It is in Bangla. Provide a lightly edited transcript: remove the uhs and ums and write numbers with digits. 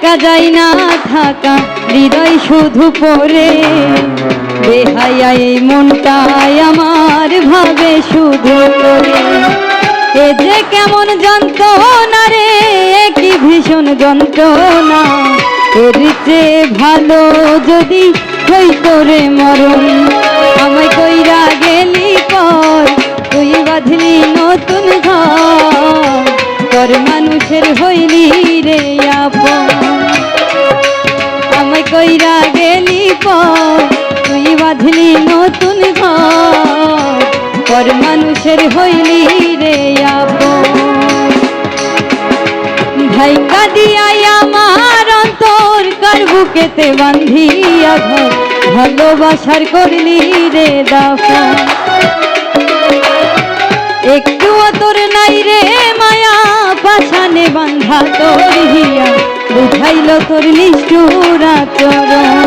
একা যাই না থাকা হৃদয় শুধু পড়ে বেহায়া এই মনটাই আমার ভাবে শুধু করে এ যে কেমন যন্ত্রণা রে কি ভীষণ যন্ত্রণা এর চেয়ে ভালো যদি হইতো রে মরণ আমায় কইরা গেলি পর তুই বাঁধলি নতুন ঘর তোর মানুষের হইলি রে আপন আমায় কইরা গেলি পর তুই বাঁধলি নতুন ঘর তোর মানুষের হইলি রে আপন ভাইঙ্গা দিয়াই আমার অন্তর কার বুকেতে বান্ধিয়া ঘর ভালোবাসার করলি রে দাফন একটুও তোর নাই রে মায়া পাছানে বান্ধা তোর হিয়া বুঝাইল তোর নিষ্ঠুর আচরণ